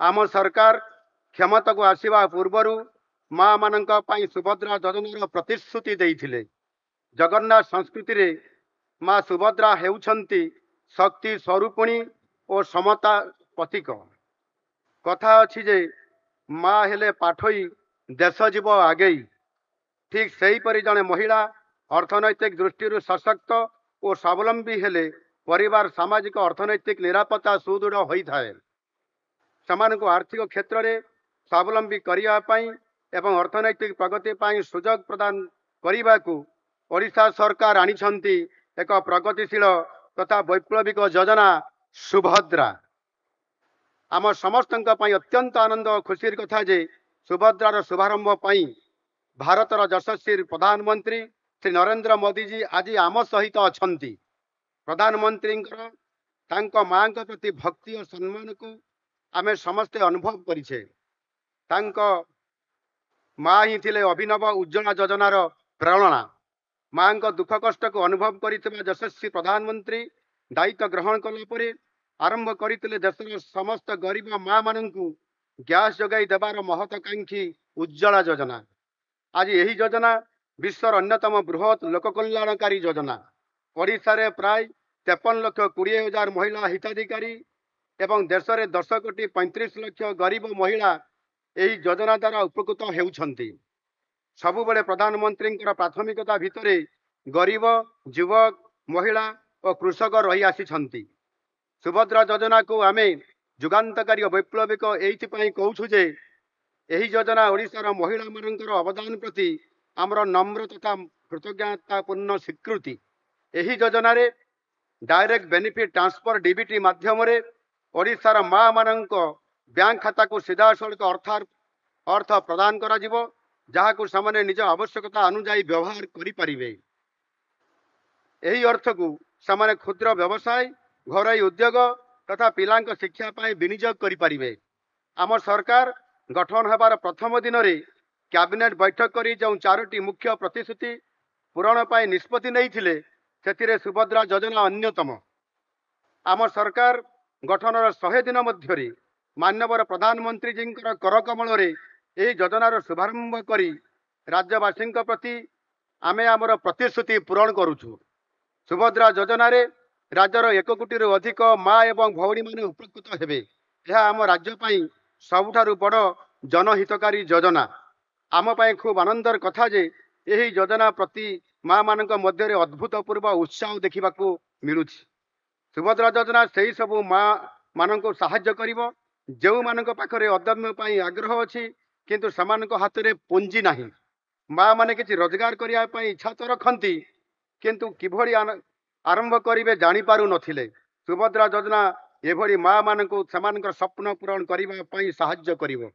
आम सरकार क्षमता को आसवा पूर्वर माँ मान सुभद्रा योजनार प्रतिश्रुति देते जगन्नाथ संस्कृति रे माँ सुभद्रा हेउछंती शक्ति स्वरूपिणी और समता प्रतीक कथा अच्छी जे माँ हेले पाठई देश जीव आगे ठीक से हीपरि जड़े महिला अर्थनैतिक दृष्टि सशक्त और स्वावलंबी हेले परिवार सामाजिक अर्थनैतिक निरापत्ता सुदृढ़ होता है। को आर्थिक क्षेत्र में स्वावलंबी करने एवं अर्थनैतिक प्रगति पर सुजोग प्रदान करने को ओडिशा सरकार आनिछंती एक प्रगतिशील तथा वैप्लविक योजना सुभद्रा। आम समस्त अत्यंत आनंद और खुशी कथा जे सुभद्रार शुभारंभ भारतर यशस्वी प्रधानमंत्री श्री नरेंद्र मोदी जी आज आम सहित अछंती। प्रधानमंत्री माँ प्रति भक्ति और सम्मान को आमे समस्ते अनुभव करिछे। माँ ही थिले अभिनव उज्ज्वला योजनार प्रेरणा। माँ को दुख कष्ट को अनुभव करिथिबा यशस्वी प्रधानमंत्री दायित्व ग्रहण कला परे आरंभ करते देशर समस्त गरीब माँ मानू गैस जगाई देवार महत्वाकांक्षी उज्ज्वला योजना। आज यही योजना विश्वर अन्यतम बृहत लोक कल्याणकारी योजना। ओडिशा रे प्राय 53,20,000 महिला हिताधिकारी एवं देश में 10,35,00,000 गरीब महिला यही योजना द्वारा उपकृत होउछंती। सबुबले प्रधानमंत्री प्राथमिकता भितरे गरीब युवक महिला और कृषक रही आसी। सुभद्रा योजना को आमे जुगान्तकारी वैप्लविक एइथिपई कहूछु जे यही योजना ओडिशार महिला मानकर अवदान प्रति आमर नम्र तथा कृतज्ञतापूर्ण स्वीकृति। यही योजना रे डायरेक्ट बेनिफिट ट्रांसफर डीबीटी माध्यम ओडिशार माँ मानक बैंक खाता को सीधा सड़क अर्थ प्रदान करा जिवो जहाँ को सामने निज आवश्यकता अनुजाई व्यवहार करें। यही अर्थ को सामने क्षुद्र व्यवसाय घरोई उद्योग तथा पिलांक शिक्षा पाए विनियोग करें। आम सरकार गठन होबार प्रथम दिन में कैबिनेट बैठक करी जो 4टी मुख्य प्रतिश्रुति पूरण पाए निष्पत्ति नहीं से सुभद्रा योजना अन्यतम। आम सरकार गठनर 100 दिन मध्य माननीय प्रधानमंत्री जी करकमल यही योजनार शुभारंभ करी राज्यवासी प्रति आमे आमर प्रतिश्रुति पूरण करुछु। सुभद्रा योजना रे राज्यर 1 कोटी अधिक माँ एवं भौणी माने उपकृत हेबे। यह आम राज्य पई सबुठारु बड़ जनहितकारी योजना। आम पई खूब आनंदर कथा जे यही योजना प्रति माँ मानक मध्य अद्भुतपूर्व उत्साह देखा मिलुछि। सुभद्रा योजना से सबू माँ मानक साहाय्य करिवो जो मानक पाखरे अदम्य पई आग्रह अछि किंतु समानक हाथ में पुंजी नाही। माँ माने किछि रोजगार करिया पई इच्छा तो रखंती किंतु किभଳି आरंभ करिवे जानि पारु नथिले। सुभद्रा योजना एभଳି माँ मानक समानकर स्वप्न पूरण करिवा पई साहाय्य करिवो।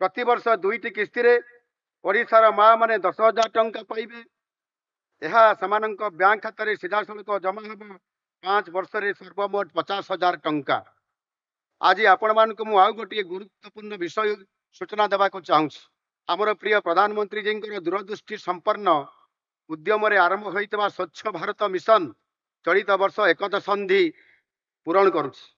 प्रति वर्ष 2टी किस्ती रे ओडिशार माँ माने 10,000 टंका पाइबे। यह समानक बैंक खाता रे सीधा सड़क जमा हबो 5 वर्ष रे सर्वमोट 50,000 टंका। आज आपण मानक मु आउ गोटे गुरुत्वपूर्ण विषय सूचना देवा चाहूँगी। आमर प्रिय प्रधानमंत्री जी दूरदृष्टि संपन्न उद्यम आरंभ होता स्वच्छ भारत मिशन चलित वर्ष 1 दशंधि पूरण करुछि।